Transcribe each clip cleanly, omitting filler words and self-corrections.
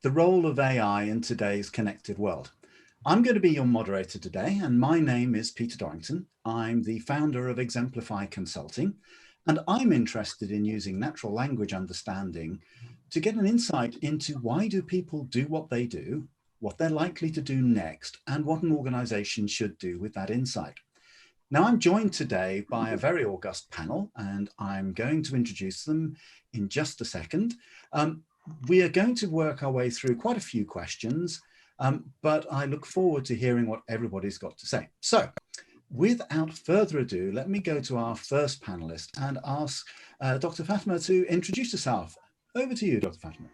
the role of AI in today's connected world. I'm going to be your moderator today, and my name is Peter Dorrington. I'm the founder of Exemplify Consulting, and I'm interested in using natural language understanding to get an insight into why do people do what they do, what they're likely to do next, and what an organization should do with that insight. Now, I'm joined today by a very august panel, and I'm going to introduce them in just a second. We are going to work our way through quite a few questions, but I look forward to hearing what everybody's got to say. So, without further ado, let me go to our first panelist and ask Dr. Fatima to introduce herself. Over to you, Dr. Fatima.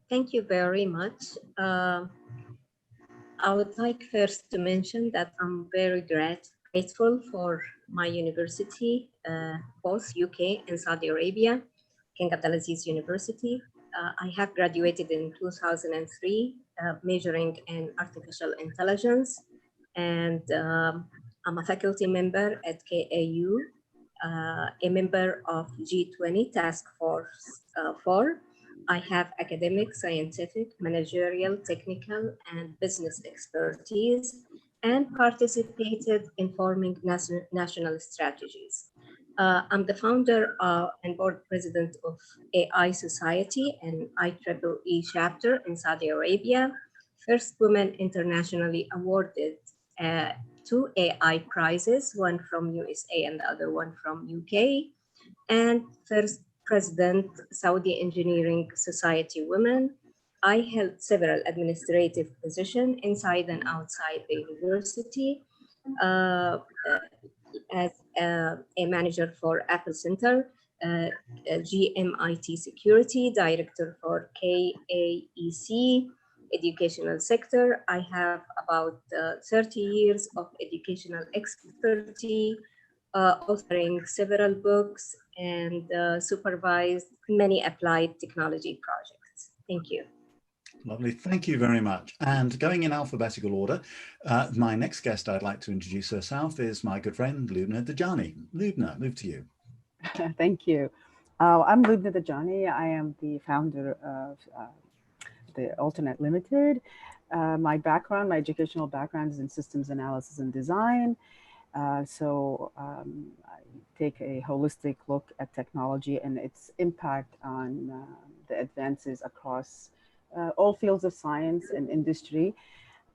Thank you very much. I would like first to mention that I'm very grateful for my university, both UK and Saudi Arabia, King Abdulaziz University. I have graduated in 2003, majoring in artificial intelligence, and I'm a faculty member at KAU, a member of G20 Task Force 4. I have academic, scientific, managerial, technical, and business expertise, and participated in forming national strategies. I'm the founder and board president of AI Society and IEEE chapter in Saudi Arabia, first woman internationally awarded 2 AI prizes, one from USA and the other one from UK, and first President, Saudi Engineering Society Women. I held several administrative positions inside and outside the university, as a manager for Apple Center, GMIT Security, director for KAEC, educational sector. I have about 30 years of educational expertise, authoring several books and supervised many applied technology projects. Thank you. Lovely, thank you very much. And going in alphabetical order, my next guest I'd like to introduce herself is my good friend, Lubna Dajani. Lubna, move to you. Thank you. I'm Lubna Dajani. I am the founder of the Alternate Limited. My educational background is in systems analysis and design. I take a holistic look at technology and its impact on the advances across all fields of science and industry.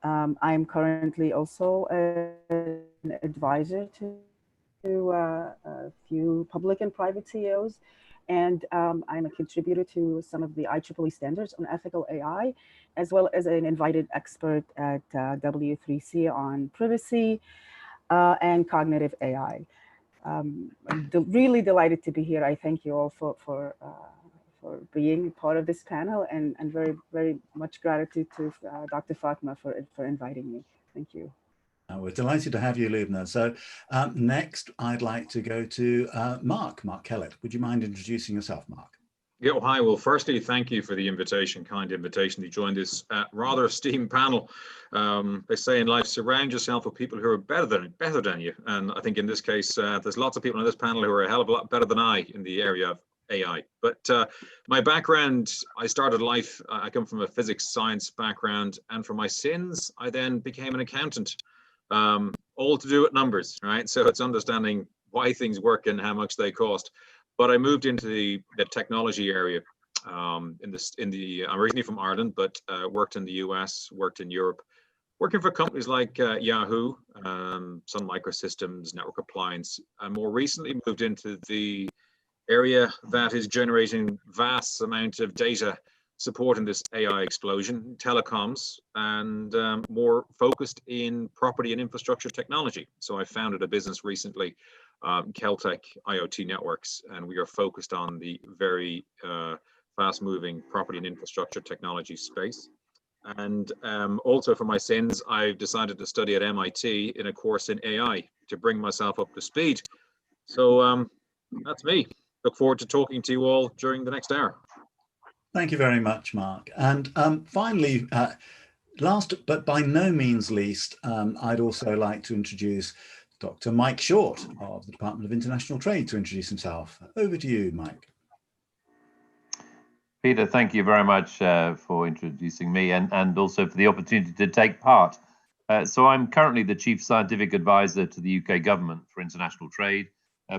I'm currently also an advisor to a few public and private CEOs, and I'm a contributor to some of the IEEE standards on ethical AI, as well as an invited expert at W3C on privacy and cognitive AI. I'm really delighted to be here. I thank you all for being part of this panel, and very, very much gratitude to Dr. Fatima for inviting me. Thank you. We're delighted to have you, Lubna. So next, I'd like to go to Mark Kellett. Would you mind introducing yourself, Mark? Yeah, hi. Well, firstly, thank you for the invitation, kind invitation to join this rather esteemed panel. They say in life, surround yourself with people who are better than you. And I think in this case, there's lots of people on this panel who are a hell of a lot better than I in the area of AI. But my background, I started life, I come from a physics science background, and for my sins, I then became an accountant, all to do with numbers, right? So it's understanding why things work and how much they cost. But I moved into the technology area. I'm originally from Ireland, but worked in the US, worked in Europe, working for companies like Yahoo, Sun Microsystems, Network Appliance, and more recently moved into the area that is generating vast amount of data supporting this AI explosion, telecoms, and more focused in property and infrastructure technology. So I founded a business recently, Keltec IoT Networks, and we are focused on the very fast-moving property and infrastructure technology space. And also for my sins, I've decided to study at MIT in a course in AI to bring myself up to speed. So that's me. Look forward to talking to you all during the next hour. Thank you very much, Mark. And finally, last but by no means least, I'd also like to introduce Dr. Mike Short of the Department of International Trade to introduce himself. Over to you, Mike. Peter, thank you very much for introducing me and also for the opportunity to take part. So I'm currently the Chief Scientific Advisor to the UK Government for International Trade,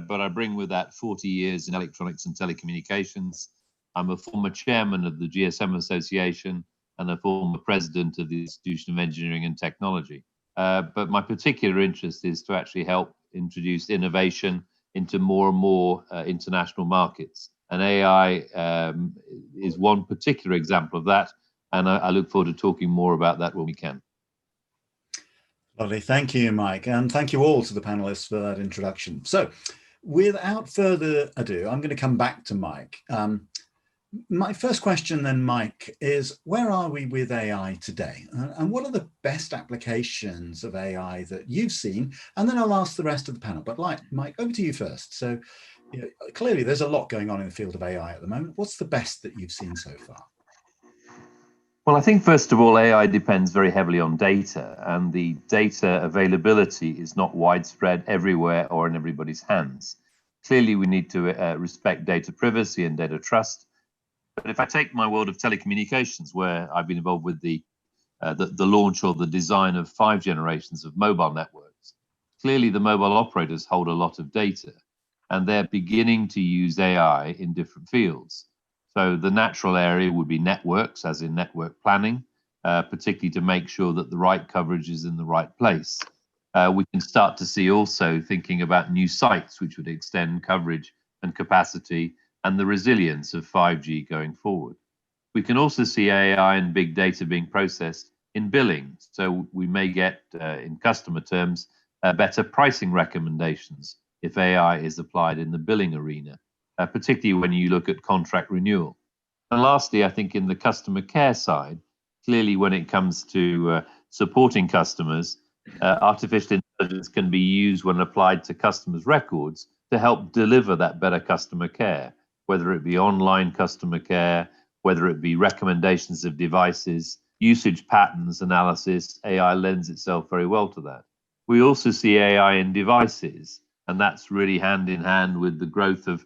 but I bring with that 40 years in electronics and telecommunications. I'm a former chairman of the GSM Association and a former president of the Institution of Engineering and Technology. But my particular interest is to actually help introduce innovation into more and more international markets. And AI is one particular example of that. And I look forward to talking more about that when we can. Lovely. Thank you, Mike. And thank you all to the panelists for that introduction. So without further ado, I'm going to come back to Mike. My first question then, Mike, is where are we with AI today? And what are the best applications of AI that you've seen? And then I'll ask the rest of the panel. But Mike, over to you first. So clearly there's a lot going on in the field of AI at the moment. What's the best that you've seen so far? Well, I think first of all, AI depends very heavily on data, and the data availability is not widespread everywhere or in everybody's hands. Clearly, we need to respect data privacy and data trust. But if I take my world of telecommunications, where I've been involved with the launch or the design of 5 generations of mobile networks, clearly the mobile operators hold a lot of data, and they're beginning to use AI in different fields. So the natural area would be networks, as in network planning, particularly to make sure that the right coverage is in the right place. We can start to see also thinking about new sites, which would extend coverage and capacity and the resilience of 5G going forward. We can also see AI and big data being processed in billing. So we may get, in customer terms, better pricing recommendations if AI is applied in the billing arena, particularly when you look at contract renewal. And lastly, I think in the customer care side, clearly when it comes to supporting customers, artificial intelligence can be used when applied to customers' records to help deliver that better customer care, whether it be online customer care, whether it be recommendations of devices, usage patterns analysis. AI lends itself very well to that. We also see AI in devices, and that's really hand in hand with the growth of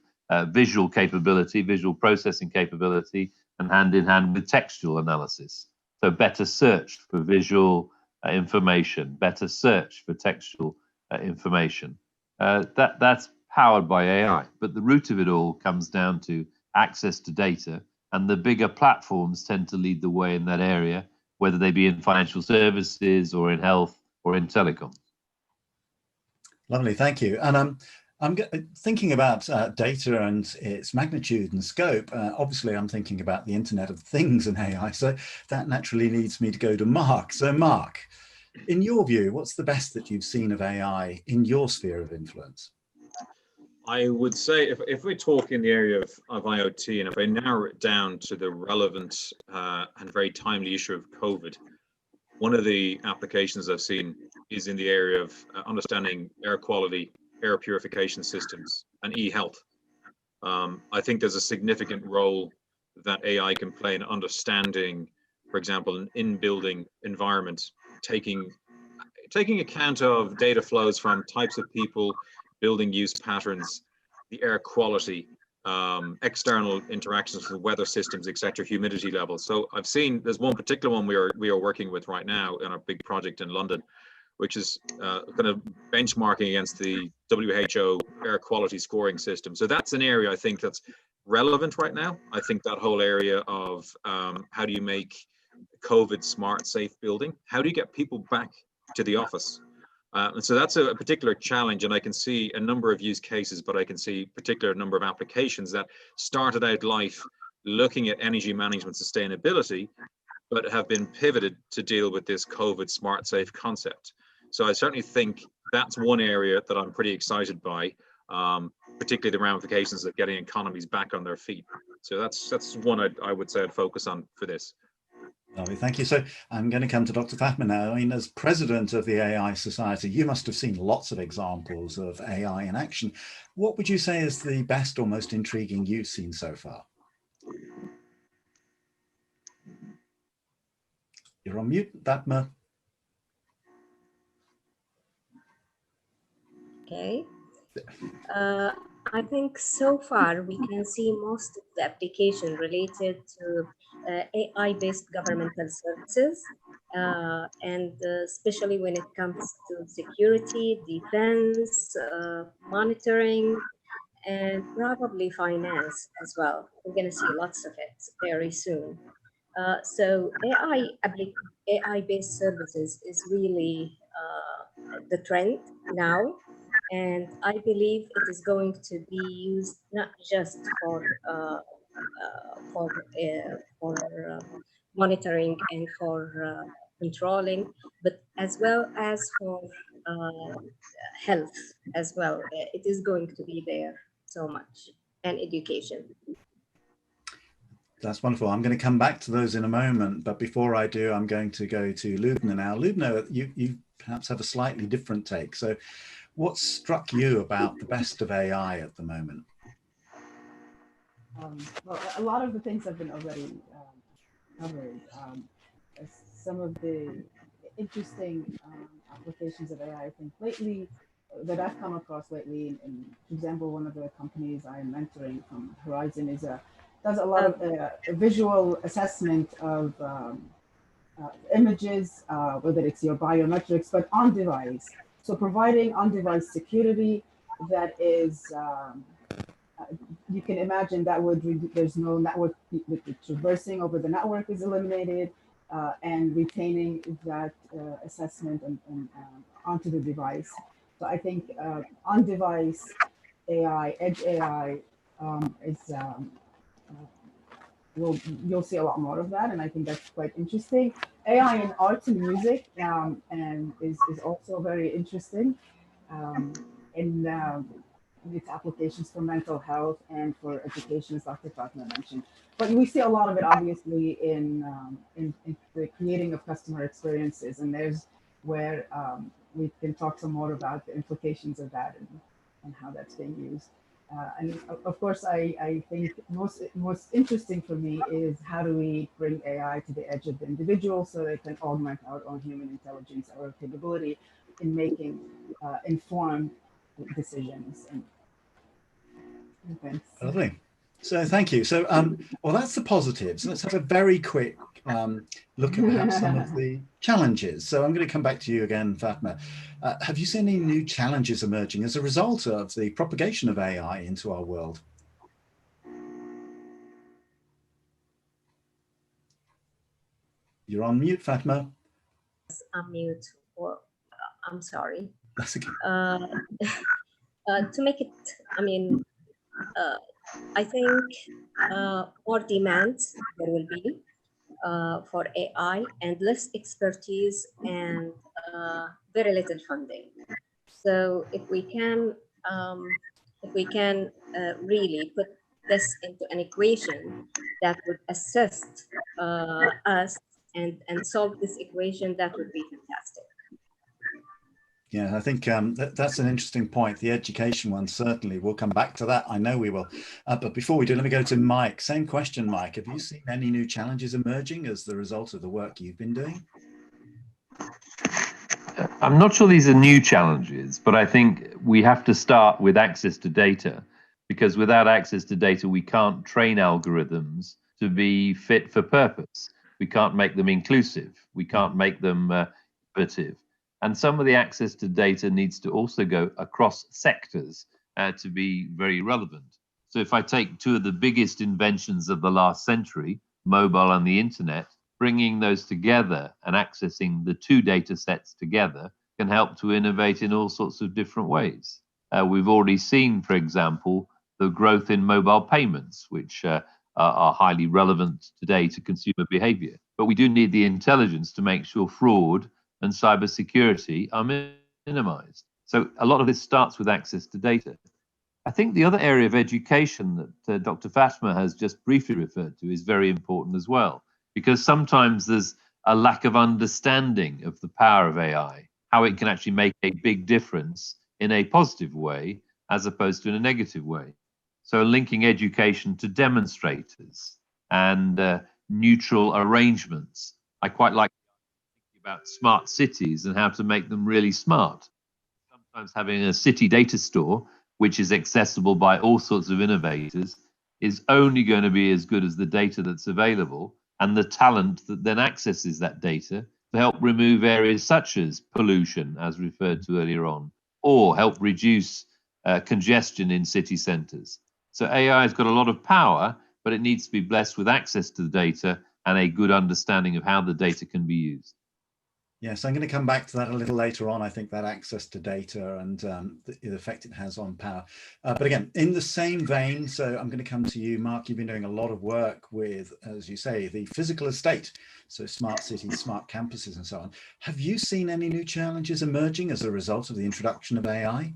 visual capability, visual processing capability, and hand in hand with textual analysis. So better search for visual information, better search for textual information. That's powered by AI, but the root of it all comes down to access to data, and the bigger platforms tend to lead the way in that area, whether they be in financial services or in health or in telecom. Lovely, thank you. And I'm thinking about data and its magnitude and scope. Obviously, I'm thinking about the Internet of Things and AI, so that naturally leads me to go to Mark. So Mark, in your view, what's the best that you've seen of AI in your sphere of influence? I would say if we talk in the area of IoT, and if I narrow it down to the relevant and very timely issue of COVID, one of the applications I've seen is in the area of understanding air quality, air purification systems, and e-health. I think there's a significant role that AI can play in understanding, for example, an in-building environment, taking account of data flows from types of people, building use patterns, the air quality, external interactions with weather systems, etc., humidity levels. So I've seen there's one particular one we are working with right now in a big project in London, which is kind of benchmarking against the WHO air quality scoring system. So that's an area I think that's relevant right now. I think that whole area of how do you make COVID smart, safe building? How do you get people back to the office? And so that's a particular challenge, and I can see a number of use cases, but I can see a particular number of applications that started out life looking at energy management sustainability, but have been pivoted to deal with this COVID smart safe concept. So I certainly think that's one area that I'm pretty excited by, particularly the ramifications of getting economies back on their feet. So that's one I would say I'd focus on for this. Lovely, thank you. So I'm going to come to Dr. Fahmy now. I mean, as president of the AI Society, you must have seen lots of examples of AI in action. What would you say is the best or most intriguing you've seen so far? You're on mute, Fatma. Okay. I think so far we can see most of the application related to AI-based governmental services, and especially when it comes to security, defense, monitoring, and probably finance as well. We're going to see lots of it very soon. So AI-based services is really the trend now, and I believe it is going to be used not just for monitoring and for controlling, but as well as for uh, health as well. It is going to be there so much, and education. That's wonderful. I'm going to come back to those in a moment, but before I do, I'm going to go to Lubna now. Lubna, you perhaps have a slightly different take. So what struck you about the best of AI at the moment? Well, a lot of the things have been already covered. Some of the interesting applications of AI, I think, lately, that I've come across lately, and for example, one of the companies I'm mentoring from Horizon does a lot of visual assessment of images, whether it's your biometrics, but on device. So providing on-device security that is, you can imagine that there's no network, the traversing over the network is eliminated, and retaining that assessment and onto the device. So I think on-device AI, edge AI is, you'll see a lot more of that, and I think that's quite interesting. AI in arts and music and is also very interesting in its applications for mental health and for education, as Dr. Fatma mentioned. But we see a lot of it obviously in the creating of customer experiences, and there's where we can talk some more about the implications of that and how that's being used. And of course, I think most interesting for me is how do we bring AI to the edge of the individual so they can augment our own human intelligence, our capability in making informed decisions and events. Lovely. So thank you. So, well, that's the positives. Let's have a very quick look at perhaps some of the challenges. So I'm going to come back to you again, Fatma. Have you seen any new challenges emerging as a result of the propagation of AI into our world? You're on mute, Fatma. I'm mute. Or I'm sorry. That's okay. To make it, I think more demand there will be for AI, and less expertise and very little funding. So if we can really put this into an equation that would assist us and solve this equation, that would be fantastic. Yeah, I think that's an interesting point. The education one, certainly. We'll come back to that. I know we will. But before we do, let me go to Mike. Same question, Mike. Have you seen any new challenges emerging as the result of the work you've been doing? I'm not sure these are new challenges, but I think we have to start with access to data, because without access to data, we can't train algorithms to be fit for purpose. We can't make them inclusive. We can't make them innovative. And some of the access to data needs to also go across sectors to be very relevant. So if I take two of the biggest inventions of the last century, mobile and the internet, bringing those together and accessing the two data sets together can help to innovate in all sorts of different ways. We've already seen, for example, the growth in mobile payments, which are highly relevant today to consumer behavior. But we do need the intelligence to make sure fraud and cybersecurity are minimized. So a lot of this starts with access to data. I think the other area of education that Dr. Fatma has just briefly referred to is very important as well, because sometimes there's a lack of understanding of the power of AI, how it can actually make a big difference in a positive way as opposed to in a negative way. So linking education to demonstrators and neutral arrangements. I quite like about smart cities and how to make them really smart. Sometimes having a city data store which is accessible by all sorts of innovators, is only going to be as good as the data that's available and the talent that then accesses that data to help remove areas such as pollution, as referred to earlier on, or help reduce congestion in city centres. So AI has got a lot of power, but it needs to be blessed with access to the data and a good understanding of how the data can be used. Yes, I'm going to come back to that a little later on. I think that access to data and the effect it has on power. But again, in the same vein, so I'm going to come to you, Mark. You've been doing a lot of work with, as you say, the physical estate, so smart cities, smart campuses, and so on. Have you seen any new challenges emerging as a result of the introduction of AI?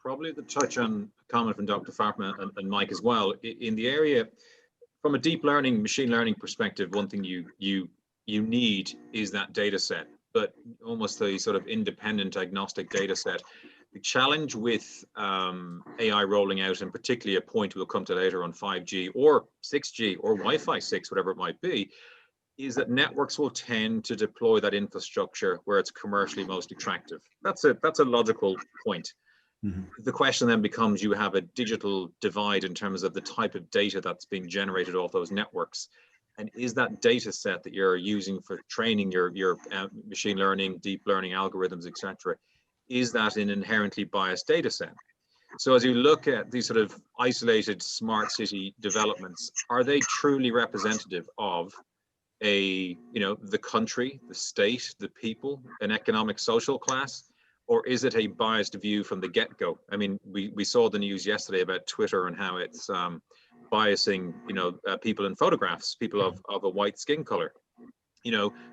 Probably to touch on a comment from Dr. Fartman and Mike as well. In the area, from a deep learning, machine learning perspective, one thing you need is that data set, but almost a sort of independent agnostic data set. The challenge with AI rolling out, and particularly a point we'll come to later on 5G or 6G or Wi-Fi 6, whatever it might be, is that networks will tend to deploy that infrastructure where it's commercially most attractive. That's a logical point. Mm-hmm. The question then becomes, you have a digital divide in terms of the type of data that's being generated off those networks. And is that data set that you're using for training your machine learning, deep learning algorithms, etc., is that an inherently biased data set? So as you look at these sort of isolated smart city developments, are they truly representative of the country, the state, the people, an economic social class? Or is it a biased view from the get-go? I mean, we saw the news yesterday about Twitter and how it's biasing, people in photographs, people of a white skin color,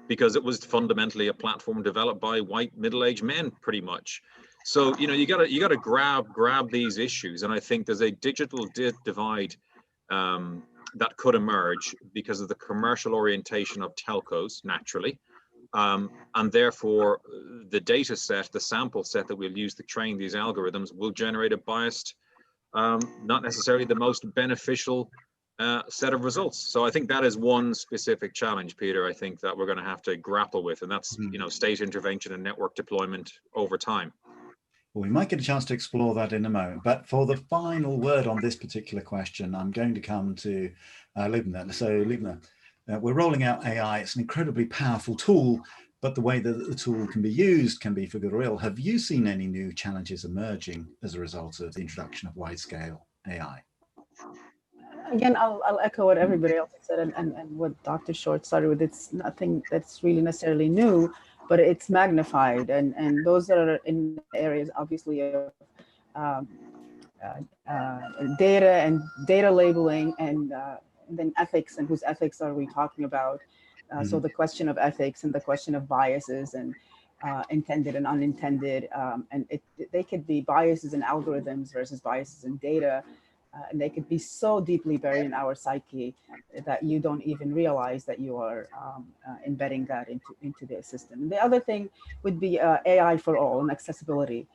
because it was fundamentally a platform developed by white middle-aged men, pretty much. So, you gotta grab these issues, and I think there's a digital divide that could emerge because of the commercial orientation of telcos, naturally. And therefore, the data set, the sample set that we'll use to train these algorithms will generate a biased, not necessarily the most beneficial set of results. So I think that is one specific challenge, Peter, I think that we're going to have to grapple with, and that's state intervention and network deployment over time. Well, we might get a chance to explore that in a moment, but for the final word on this particular question, I'm going to come to Lubna. So Lubna, we're rolling out AI. It's an incredibly powerful tool, but the way that the tool can be used can be for good or ill. Have you seen any new challenges emerging as a result of the introduction of wide-scale AI? Again, I'll echo what everybody else said and what Dr. Short started with. It's nothing that's really necessarily new, but it's magnified. And those are in areas, obviously, of data and data labeling and then ethics, and whose ethics are we talking about? So the question of ethics and the question of biases and intended and unintended, and they could be biases in algorithms versus biases in data, and they could be so deeply buried in our psyche that you don't even realize that you are embedding that into the system. And the other thing would be AI for all and accessibility,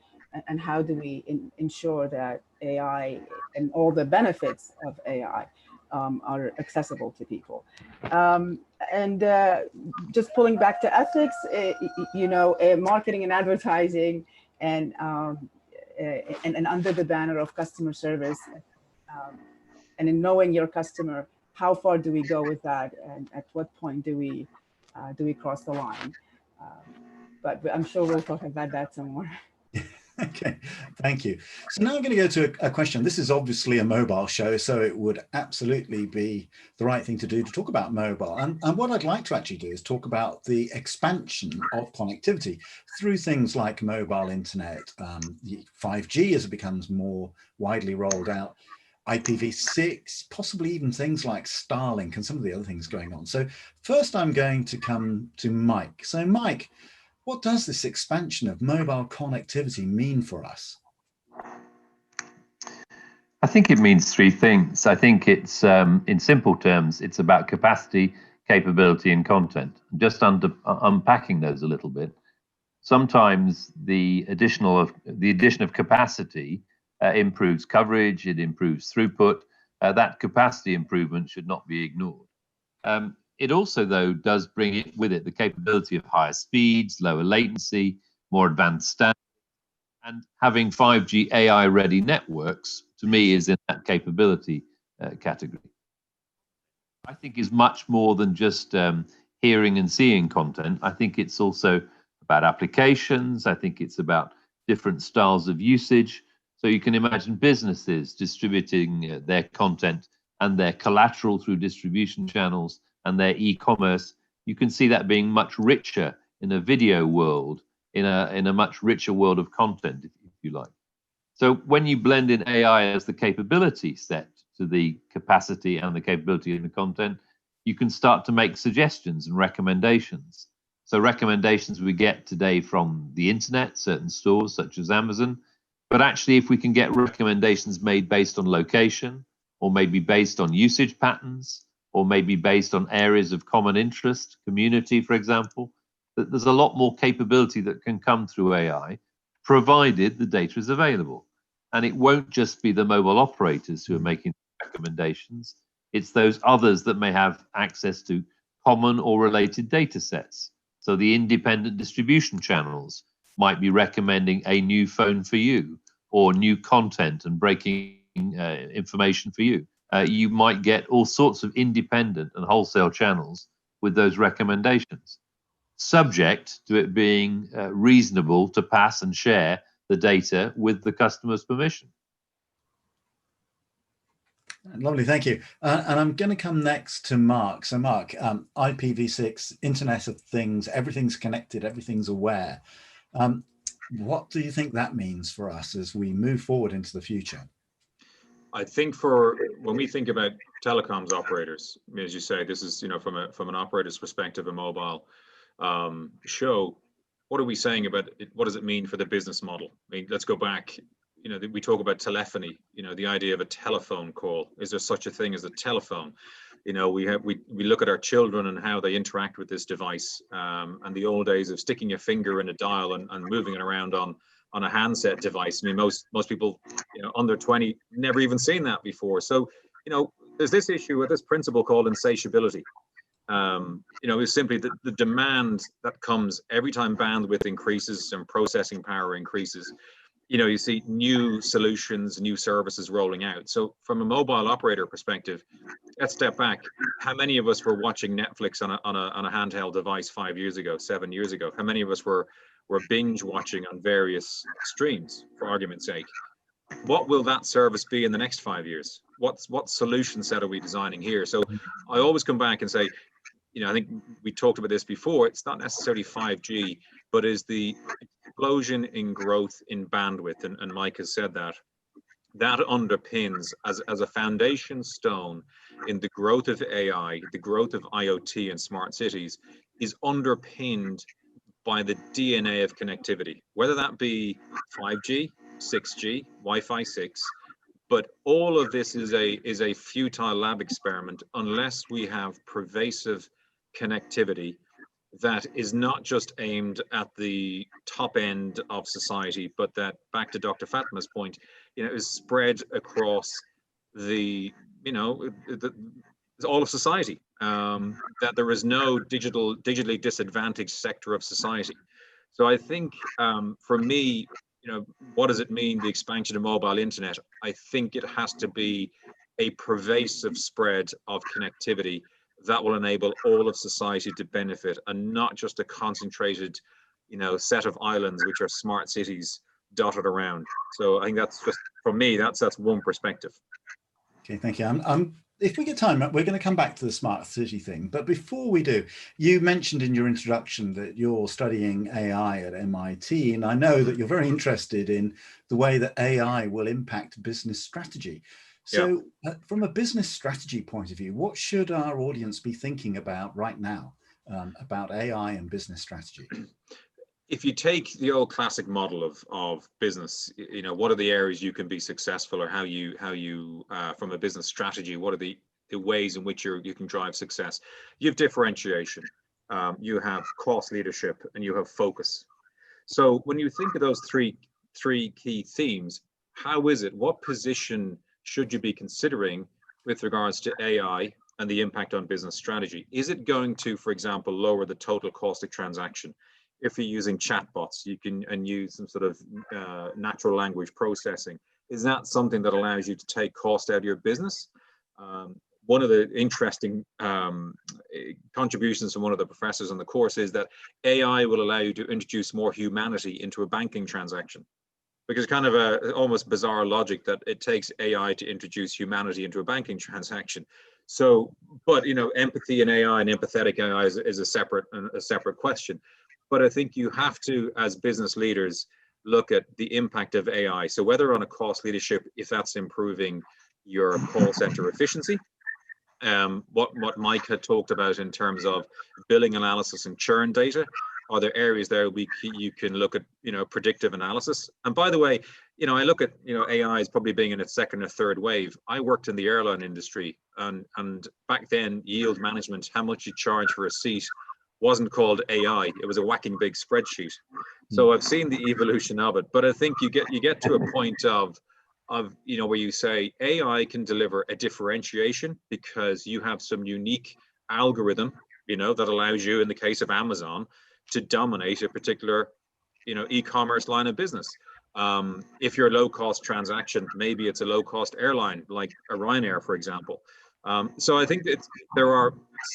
and how do we ensure that AI and all the benefits of AI are accessible to people. And just pulling back to ethics, marketing and advertising, and under the banner of customer service, and in knowing your customer, how far do we go with that, and at what point do we cross the line? But I'm sure we'll talk about that some more. Okay, thank you. So now I'm going to go to a question. This is obviously a mobile show, so it would absolutely be the right thing to do to talk about mobile. And what I'd like to actually do is talk about the expansion of connectivity through things like mobile internet, 5G as it becomes more widely rolled out, IPv6, possibly even things like Starlink and some of the other things going on. So first I'm going to come to Mike. So Mike, what does this expansion of mobile connectivity mean for us? I think it means three things. I think it's, in simple terms, it's about capacity, capability, and content. Just unpacking those a little bit. Sometimes the addition of capacity improves coverage, it improves throughput. That capacity improvement should not be ignored. It also, though, does bring with it the capability of higher speeds, lower latency, more advanced standards. And having 5G AI ready networks, to me, is in that capability category. I think is much more than just hearing and seeing content. I think it's also about applications. I think it's about different styles of usage. So you can imagine businesses distributing their content and their collateral through distribution channels and their e-commerce. You can see that being much richer in a video world, in a much richer world of content, if you like. So when you blend in AI as the capability set to the capacity and the capability in the content, you can start to make suggestions and recommendations. So recommendations we get today from the internet, certain stores such as Amazon, but actually if we can get recommendations made based on location, or maybe based on usage patterns, or maybe based on areas of common interest, community, for example, that there's a lot more capability that can come through AI, provided the data is available. And it won't just be the mobile operators who are making recommendations. It's those others that may have access to common or related data sets. So the independent distribution channels might be recommending a new phone for you, or new content and breaking information for you. You might get all sorts of independent and wholesale channels with those recommendations, subject to it being reasonable to pass and share the data with the customer's permission. Lovely, thank you. And I'm going to come next to Mark. So Mark, IPv6, Internet of Things, everything's connected, everything's aware. What do you think that means for us as we move forward into the future? I think when we think about telecoms operators, as you say, this is, from an operator's perspective, a mobile show. What are we saying about it? What does it mean for the business model? I mean, let's go back. We talk about telephony. The idea of a telephone call. Is there such a thing as a telephone? We look at our children and how they interact with this device, and the old days of sticking your finger in a dial and moving it around on a handset device. I mean, most people, under 20, never even seen that before. So, there's this issue with this principle called insatiability. Is simply the demand that comes every time bandwidth increases and processing power increases. You see new solutions, new services rolling out. So from a mobile operator perspective, let's step back. How many of us were watching Netflix on a handheld device 5 years ago, 7 years ago? How many of us were binge watching on various streams, for argument's sake? What will that service be in the next 5 years? What solution set are we designing here? So I always come back and say, I think we talked about this before. It's not necessarily 5G, but is the explosion in growth in bandwidth, and Mike has said that underpins as a foundation stone in the growth of AI, the growth of IoT and smart cities, is underpinned by the DNA of connectivity, whether that be 5G, 6G, Wi-Fi 6. But all of this is a futile lab experiment unless we have pervasive connectivity that is not just aimed at the top end of society, but that, back to Dr. Fatma's point, is spread across all of society. That there is no digitally disadvantaged sector of society. So I think, for me, what does it mean, the expansion of mobile internet? I think it has to be a pervasive spread of connectivity that will enable all of society to benefit, and not just a concentrated, set of islands which are smart cities dotted around. So I think that's just, for me, that's one perspective. Okay, thank you. If we get time, we're going to come back to the smart city thing. But before we do, you mentioned in your introduction that you're studying AI at MIT, and I know that you're very interested in the way that AI will impact business strategy. So from a business strategy point of view, what should our audience be thinking about right now about AI and business strategy? If you take the old classic model of business, what are the areas you can be successful, or how you from a business strategy, what are the ways in which you can drive success? You have differentiation, you have cost leadership, and you have focus. So when you think of those three key themes, what position should you be considering with regards to AI and the impact on business strategy? Is it going to, for example, lower the total cost of transaction? if you're using chatbots, you can use some sort of natural language processing. Is that something that allows you to take cost out of your business? One of the interesting contributions from one of the professors on the course is that AI will allow you to introduce more humanity into a banking transaction, because kind of a almost bizarre logic that it takes AI to introduce humanity into a banking transaction. So, but you know, empathy in AI and empathetic AI is a separate question. But I think you have to, as business leaders, look at the impact of AI. So whether on a cost leadership, if that's improving your call center efficiency, what Mike had talked about in terms of billing analysis and churn data, are there areas there you can look at, you know, predictive analysis? And by the way, you know, I look at, you know, AI is probably being in its second or third wave. I worked in the airline industry, and back then, yield management, how much you charge for a seat, wasn't called AI. It was a whacking big spreadsheet. So I've seen the evolution of it, but I think you get to a point of you know, where you say AI can deliver a differentiation because you have some unique algorithm, you know, that allows you, in the case of Amazon, to dominate a particular, you know, e-commerce line of business. If you're a low-cost transaction, maybe it's a low-cost airline like a Ryanair, for example. So I think there are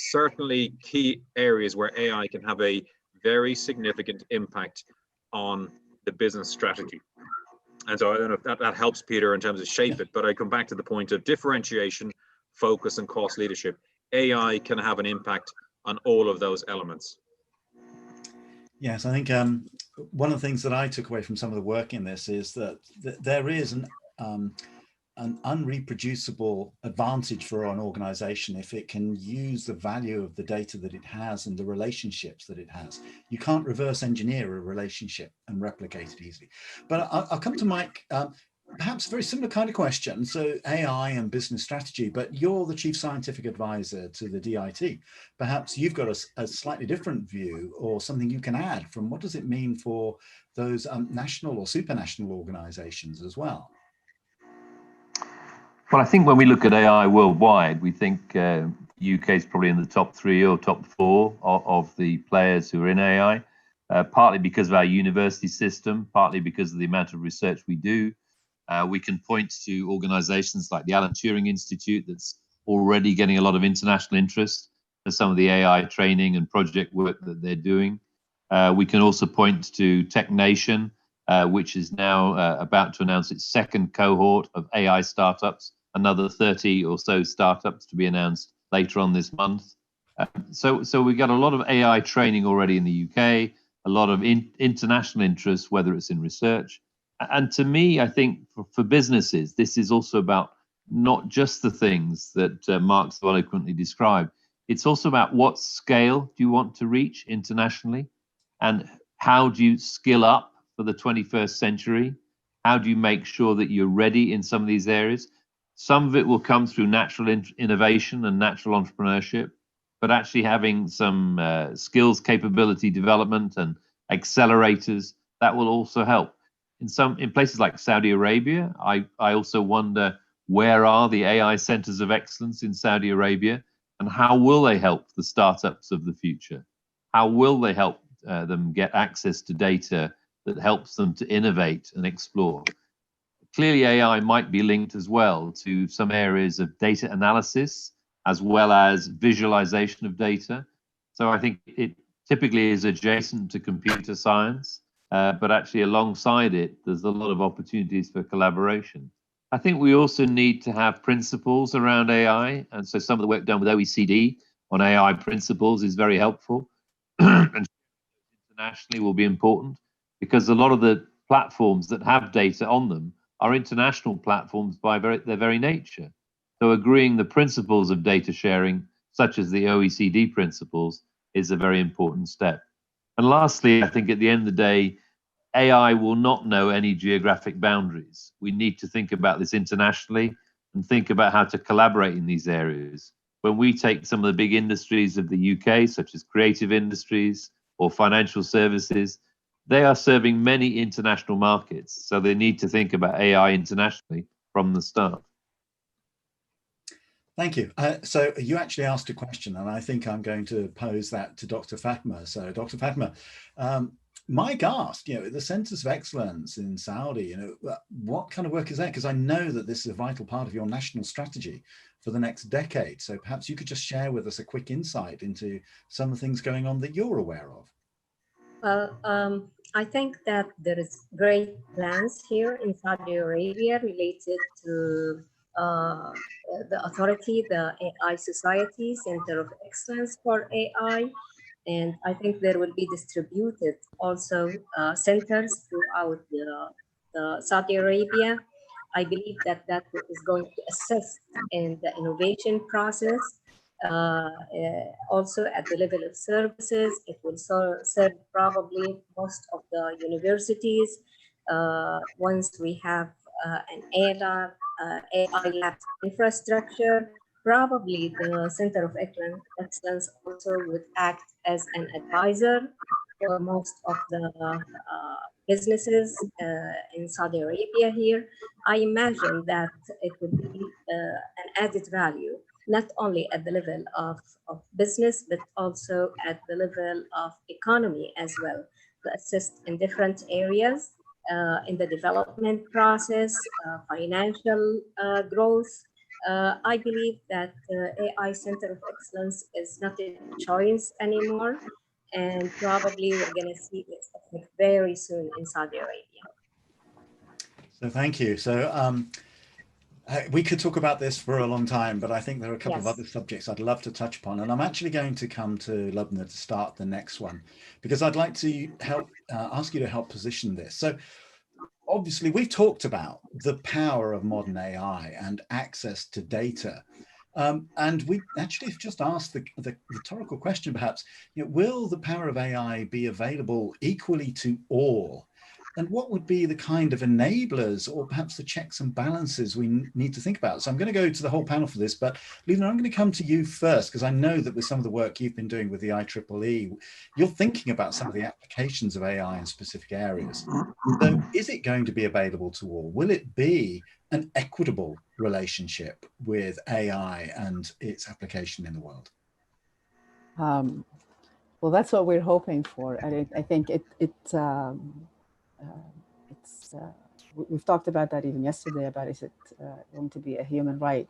certainly key areas where AI can have a very significant impact on the business strategy. And so I don't know if that helps, Peter, in terms of shape it, but I come back to the point of differentiation, focus, and cost leadership. AI can have an impact on all of those elements. Yes, I think one of the things that I took away from some of the work in this is that there is an unreproducible advantage for an organization if it can use the value of the data that it has and the relationships that it has. You can't reverse engineer a relationship and replicate it easily. But I'll come to Mike, perhaps a very similar kind of question. So AI and business strategy, but you're the chief scientific advisor to the DIT. Perhaps you've got a slightly different view or something you can add from what does it mean for those national or supranational organizations as well? Well, I think when we look at AI worldwide, we think UK is probably in the top 3 or top 4 of the players who are in AI, partly because of our university system, partly because of the amount of research we do. We can point to organizations like the Alan Turing Institute that's already getting a lot of international interest for some of the AI training and project work that they're doing. We can also point to TechNation, which is now about to announce its second cohort of AI startups, another 30 or so startups to be announced later on this month. So we got a lot of AI training already in the UK, a lot of international interest, whether it's in research. And to me, I think for businesses, this is also about not just the things that Mark so eloquently described. It's also about what scale do you want to reach internationally, and how do you skill up for the 21st century? How do you make sure that you're ready in some of these areas? Some of it will come through natural innovation and natural entrepreneurship, but actually having some skills capability development and accelerators, that will also help. In places like Saudi Arabia, I also wonder, where are the AI centers of excellence in Saudi Arabia, and how will they help the startups of the future? How will they help them get access to data that helps them to innovate and explore? Clearly, AI might be linked as well to some areas of data analysis, as well as visualization of data. So I think it typically is adjacent to computer science, but actually alongside it, there's a lot of opportunities for collaboration. I think we also need to have principles around AI. And so some of the work done with OECD on AI principles is very helpful. And internationally will be important, because a lot of the platforms that have data on them are international platforms by their very nature. So agreeing the principles of data sharing, such as the OECD principles, is a very important step. And lastly, I think at the end of the day, AI will not know any geographic boundaries. We need to think about this internationally and think about how to collaborate in these areas. When we take some of the big industries of the UK, such as creative industries or financial services, they are serving many international markets. So they need to think about AI internationally from the start. Thank you. So you actually asked a question, and I think I'm going to pose that to Dr. Fatma. So Dr. Fatma, Mike asked, the Centers of Excellence in Saudi, what kind of work is that? Because I know that this is a vital part of your national strategy for the next decade. So perhaps you could just share with us a quick insight into some of the things going on that you're aware of. Well, I think that there is great plans here in Saudi Arabia related to the authority, the AI Society Center of Excellence for AI. And I think there will be distributed also centers throughout the Saudi Arabia. I believe that that is going to assist in the innovation process. Also at the level of services, it will serve probably most of the universities. Once we have an AI lab infrastructure, probably the Center of Excellence also would act as an advisor for most of the businesses in Saudi Arabia here. I imagine that it would be an added value, not only at the level of business, but also at the level of economy as well, to assist in different areas in the development process, financial growth. I believe that AI Center of Excellence is not a choice anymore, and probably we're going to see this effect very soon in Saudi Arabia. So thank you. So we could talk about this for a long time, but I think there are a couple of other subjects I'd love to touch upon, and I'm actually going to come to Lubna to start the next one, because I'd like to help ask you to help position this. So obviously we've talked about the power of modern AI and access to data. And we actually have just asked the rhetorical question, perhaps, will the power of AI be available equally to all? And what would be the kind of enablers or perhaps the checks and balances we need to think about? So I'm going to go to the whole panel for this, but Lubna, I'm going to come to you first, because I know that with some of the work you've been doing with the IEEE, you're thinking about some of the applications of AI in specific areas. So is it going to be available to all? Will it be an equitable relationship with AI and its application in the world? Well, that's what we're hoping for. I think we've talked about that even yesterday, about is it going to be a human right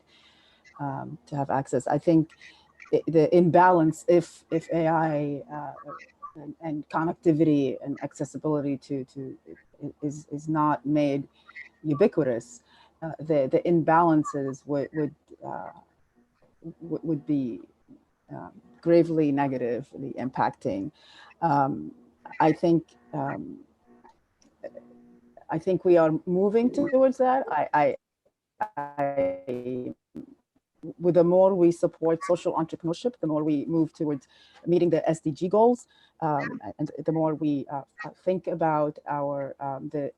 to have access. I think the imbalance, if AI and connectivity and accessibility is not made ubiquitous, the imbalances would be gravely negatively impacting. I think we are moving towards that. With the more we support social entrepreneurship, the more we move towards meeting the SDG goals, and the more we think about our the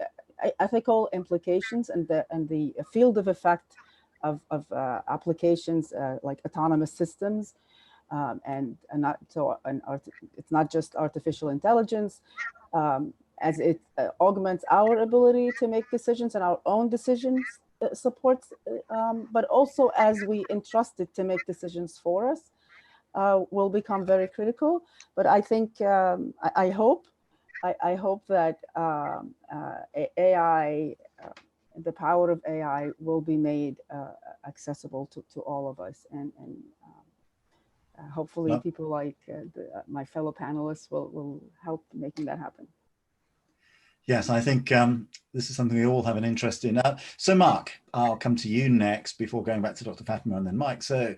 ethical implications and the field of effect of applications like autonomous systems, and it's not just artificial intelligence. As it augments our ability to make decisions and our own decisions supports, but also as we entrust it to make decisions for us, will become very critical. But I think, I hope that AI, the power of AI will be made accessible to all of us. And hopefully people like my fellow panelists will help making that happen. Yes, I think this is something we all have an interest in. So Mark, I'll come to you next before going back to Dr. Fatma and then Mike. So,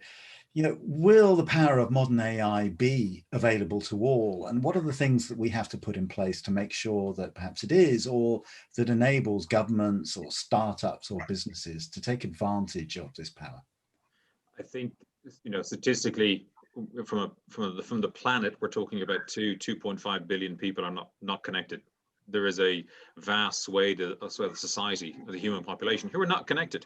will the power of modern AI be available to all? And what are the things that we have to put in place to make sure that perhaps it is, or that enables governments or startups or businesses to take advantage of this power? I think, statistically, from the planet, we're talking about 2.5 billion people are not connected. There is a vast swathe of society, of the human population, who are not connected.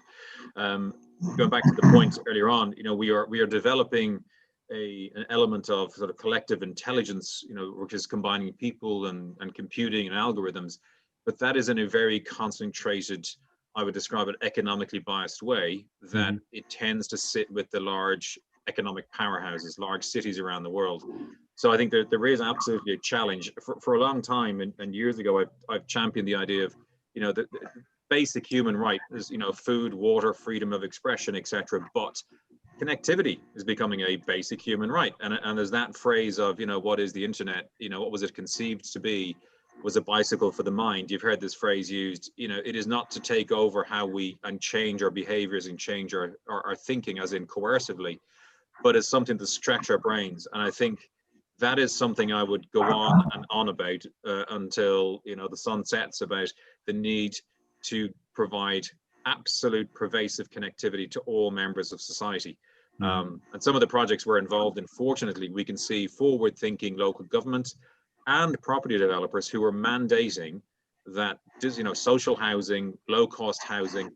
Going back to the points earlier on, we are developing an element of sort of collective intelligence, which is combining people and computing and algorithms, but that is in a very concentrated I would describe it, economically biased way, that it tends to sit with the large economic powerhouses, large cities around the world. So I think there is absolutely a challenge. For a long time, and years ago, I've championed the idea of, the basic human right is, food, water, freedom of expression, etc. But connectivity is becoming a basic human right. And there's that phrase of, what is the internet? What was it conceived to be? Was a bicycle for the mind. You've heard this phrase used, it is not to take over how we and change our behaviors and change our thinking, as in coercively, but it's something to stretch our brains. And I think that is something I would go on and on about until, the sun sets, about the need to provide absolute pervasive connectivity to all members of society. And some of the projects we're involved in, fortunately, we can see forward-thinking local government and property developers who are mandating that, social housing, low-cost housing,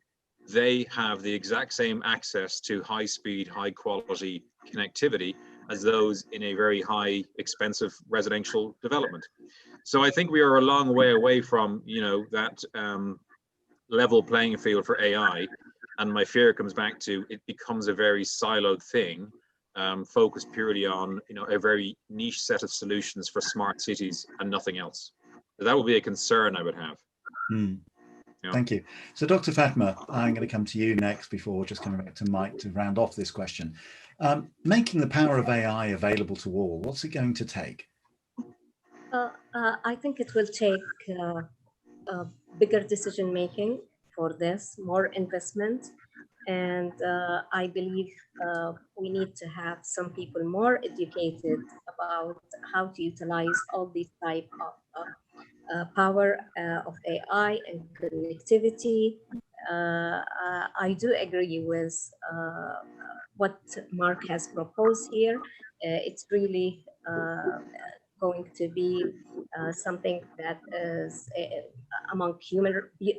they have the exact same access to high-speed, high-quality connectivity as those in a very high, expensive residential development. So I think we are a long way away from, that level playing field for AI. And my fear comes back to, it becomes a very siloed thing, focused purely on, a very niche set of solutions for smart cities and nothing else. So that would be a concern I would have. Thank you. So Dr. Fatma, I'm going to come to you next before just coming back to Mike to round off this question. Making the power of AI available to all, what's it going to take? I think it will take bigger decision making for this, more investment. And I believe we need to have some people more educated about how to utilize all these type of power of AI and connectivity. I do agree with what Mark has proposed here. It's really going to be something that is among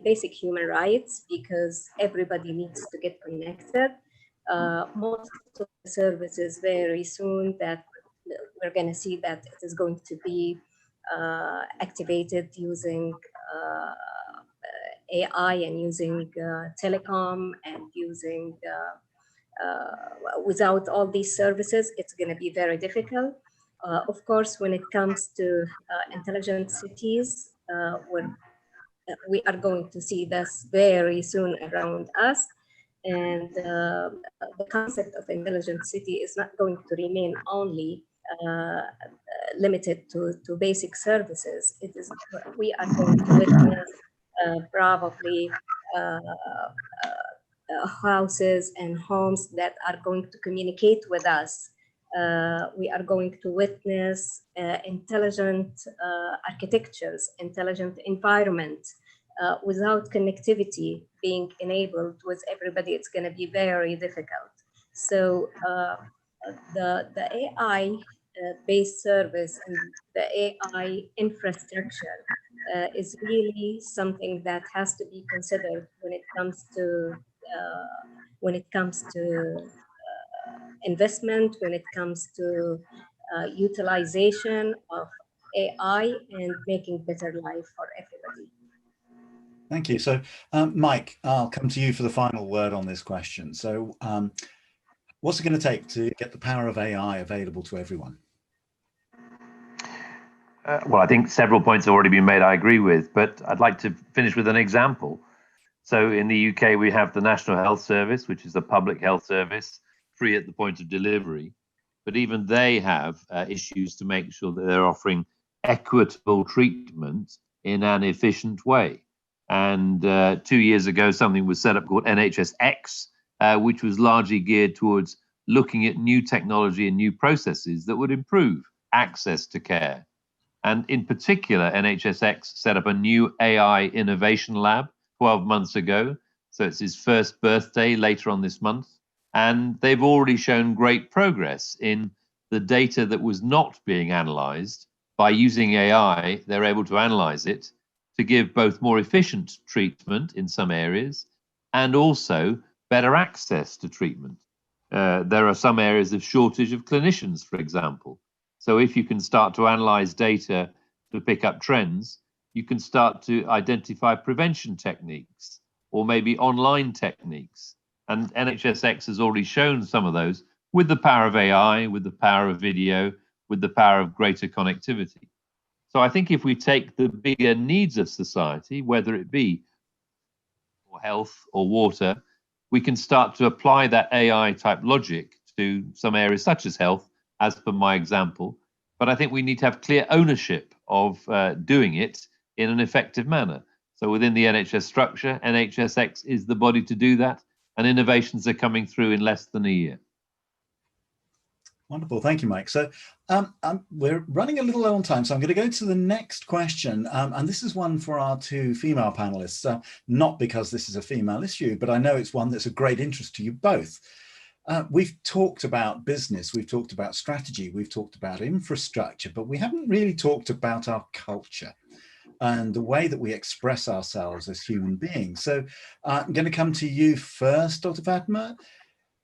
basic human rights, because everybody needs to get connected. Most of the services very soon that we're going to see that it is going to be activated using AI and using telecom and using without all these services, it's going to be very difficult. Of course, when it comes to intelligent cities, we are going to see this very soon around us. And the concept of intelligent city is not going to remain only limited to basic services. We are going to witness probably houses and homes that are going to communicate with us. We are going to witness intelligent architectures, intelligent environment. Without connectivity being enabled with everybody, it's going to be very difficult. So the AI based service and the AI infrastructure is really something that has to be considered when it comes to investment, when it comes to utilization of AI and making better life for everybody. Thank you. So, Mike, I'll come to you for the final word on this question. So, what's it going to take to get the power of AI available to everyone? Well, I think several points have already been made I agree with, but I'd like to finish with an example. So in the UK, we have the National Health Service, which is a public health service, free at the point of delivery. But even they have issues to make sure that they're offering equitable treatment in an efficient way. And 2 years ago, something was set up called NHSX, which was largely geared towards looking at new technology and new processes that would improve access to care. And in particular, NHSX set up a new AI innovation lab 12 months ago. So it's his first birthday later on this month. And they've already shown great progress in the data that was not being analyzed. By using AI, they're able to analyze it to give both more efficient treatment in some areas and also better access to treatment. There are some areas of shortage of clinicians, for example. So if you can start to analyze data to pick up trends, you can start to identify prevention techniques or maybe online techniques. And NHSX has already shown some of those with the power of AI, with the power of video, with the power of greater connectivity. So I think if we take the bigger needs of society, whether it be or health or water, we can start to apply that AI type logic to some areas such as health, as per my example. But I think we need to have clear ownership of doing it in an effective manner. So within the NHS structure, NHSX is the body to do that, and innovations are coming through in less than a year. Wonderful. Thank you, Mike. So we're running a little low on time, so I'm going to go to the next question. And this is one for our two female panelists, not because this is a female issue, but I know it's one that's of great interest to you both. We've talked about business, we've talked about strategy, we've talked about infrastructure, but we haven't really talked about our culture and the way that we express ourselves as human beings. So I'm going to come to you first, Dr. Fatima.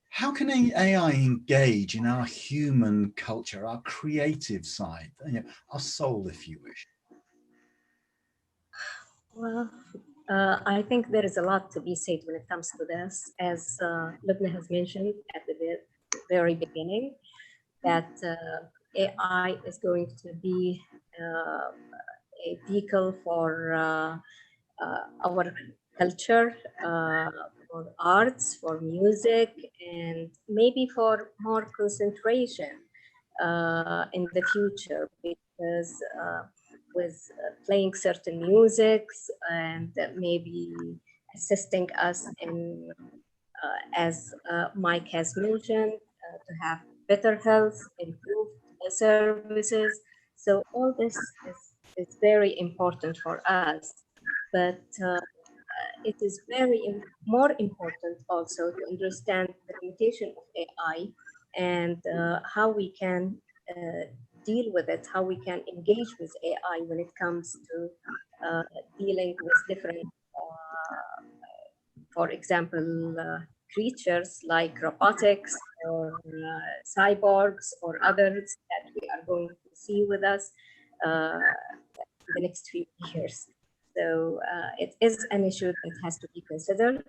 How can AI engage in our human culture, our creative side, our soul, if you wish? Well, I think there is a lot to be said when it comes to this. As Lubna has mentioned at the very beginning, that AI is going to be a vehicle for our culture, for arts, for music, and maybe for more concentration in the future, because with playing certain musics and maybe assisting us in, as Mike has mentioned, to have better health, improved services. So all this is very important for us, but it is more important also to understand the limitation of AI and how we can deal with it, how we can engage with AI when it comes to dealing with different, for example, creatures like robotics or cyborgs or others that we are going to see with us in the next few years. So it is an issue that has to be considered.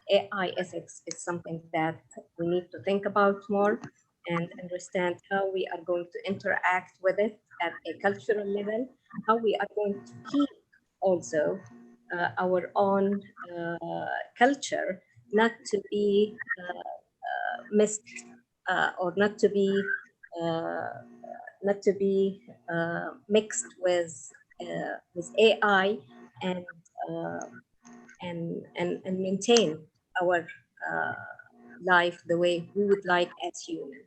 AI ethics is something that we need to think about more and understand how we are going to interact with it at a cultural level, how we are going to keep also our own culture not to be missed or not to be mixed with AI and maintain our life the way we would like as humans.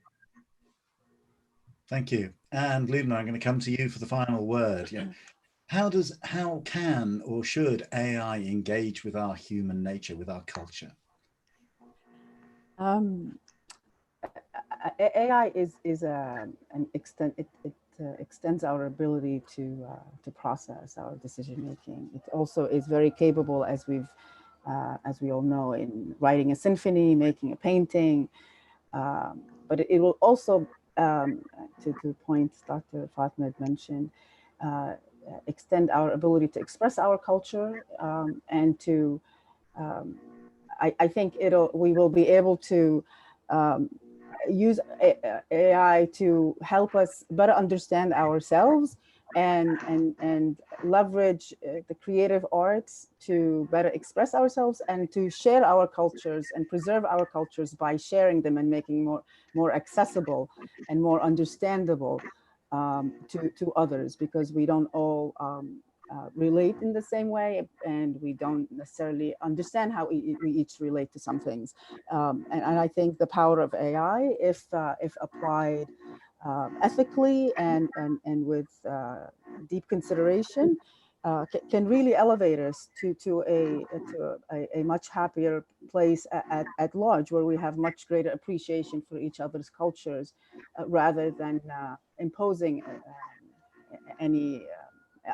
Thank you. And Lubna, I'm going to come to you for the final word. How can or should AI engage with our human nature, with our culture? AI is an extent. It extends our ability to process our decision making. It also is very capable, as we all know, in writing a symphony, making a painting. But it will also, to the point Dr. Fatima had mentioned, extend our ability to express our culture and to. I think we will be able to use AI to help us better understand ourselves and leverage the creative arts to better express ourselves and to share our cultures and preserve our cultures by sharing them and making more accessible and more understandable to others, because we don't all relate in the same way, and we don't necessarily understand how we each relate to some things. And I think the power of AI, if applied ethically and with deep consideration, can really elevate us to a much happier place at large, where we have much greater appreciation for each other's cultures, rather than imposing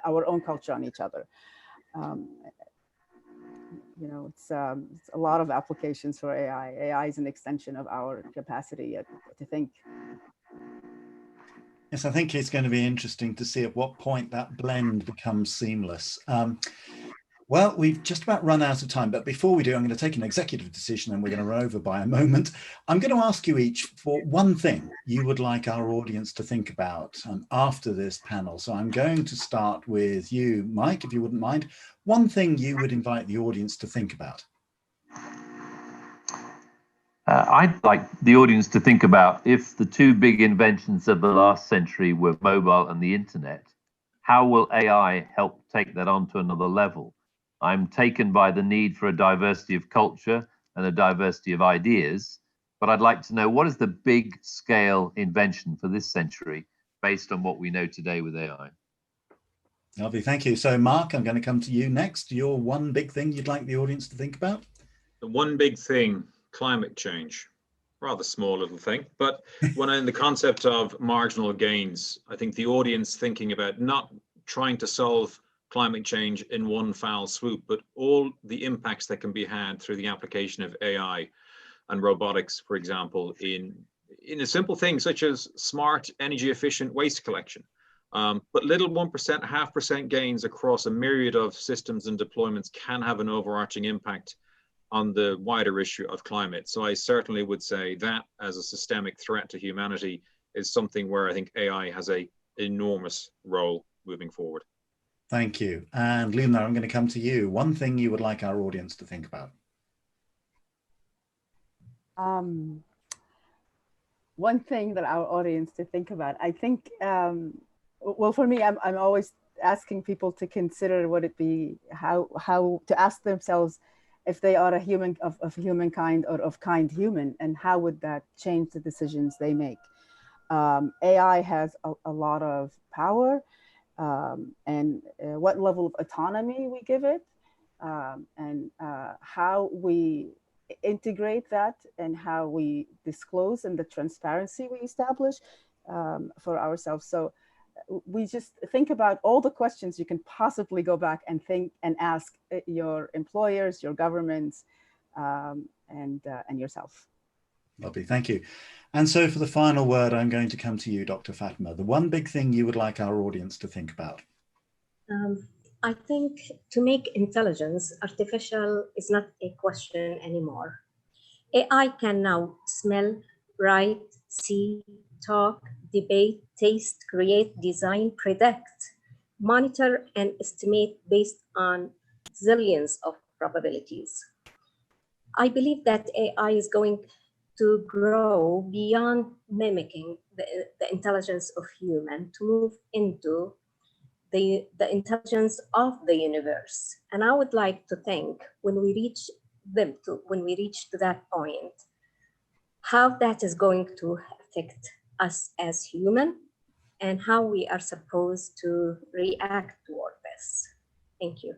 our own culture on each other. It's a lot of applications for AI. AI is an extension of our capacity to think. Yes, I think it's going to be interesting to see at what point that blend becomes seamless. Well, we've just about run out of time, but before we do, I'm going to take an executive decision and we're going to run over by a moment. I'm going to ask you each for one thing you would like our audience to think about after this panel. So I'm going to start with you, Mike, if you wouldn't mind. One thing you would invite the audience to think about. I'd like the audience to think about, if the two big inventions of the last century were mobile and the internet, how will AI help take that on to another level? I'm taken by the need for a diversity of culture and a diversity of ideas, but I'd like to know, what is the big scale invention for this century based on what we know today with AI? Lovely, thank you. So Mark, I'm going to come to you next. Your one big thing you'd like the audience to think about? The one big thing, climate change. Rather small little thing, but when in the concept of marginal gains, I think the audience thinking about not trying to solve climate change in one foul swoop, but all the impacts that can be had through the application of AI and robotics, for example, in a simple thing such as smart, energy efficient waste collection. But little 1%, 0.5% gains across a myriad of systems and deployments can have an overarching impact on the wider issue of climate. So I certainly would say that as a systemic threat to humanity is something where I think AI has an enormous role moving forward. Thank you. And Luna, I'm going to come to you. One thing you would like our audience to think about? One thing that our audience to think about, I think, well, for me, I'm always asking people to consider would it be how to ask themselves if they are a human of humankind or of kind human, and how would that change the decisions they make. AI has a lot of power, and what level of autonomy we give it, and how we integrate that, and how we disclose, and the transparency we establish for ourselves. So we just think about all the questions you can possibly go back and think and ask your employers, your governments, and yourself. Lovely, thank you. And so for the final word, I'm going to come to you, Dr. Fatima. The one big thing you would like our audience to think about? I think to make intelligence artificial is not a question anymore. AI can now smell, write, see, talk, debate, taste, create, design, predict, monitor, and estimate based on zillions of probabilities. I believe that AI is going to grow beyond mimicking the intelligence of human to move into the intelligence of the universe. And I would like to think when we reach to that point, how that is going to affect us as human, and how we are supposed to react toward this. Thank you.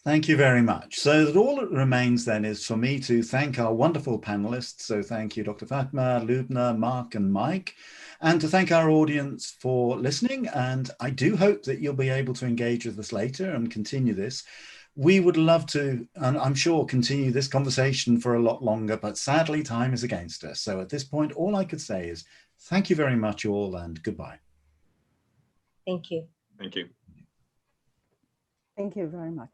Thank you very much. So all that remains then is for me to thank our wonderful panelists. So thank you, Dr. Fatima, Lubna, Mark, and Mike, and to thank our audience for listening. And I do hope that you'll be able to engage with us later and continue this. We would love to, and I'm sure, continue this conversation for a lot longer, but sadly time is against us. So at this point, all I could say is thank you very much all, and goodbye. Thank you. Thank you. Thank you very much.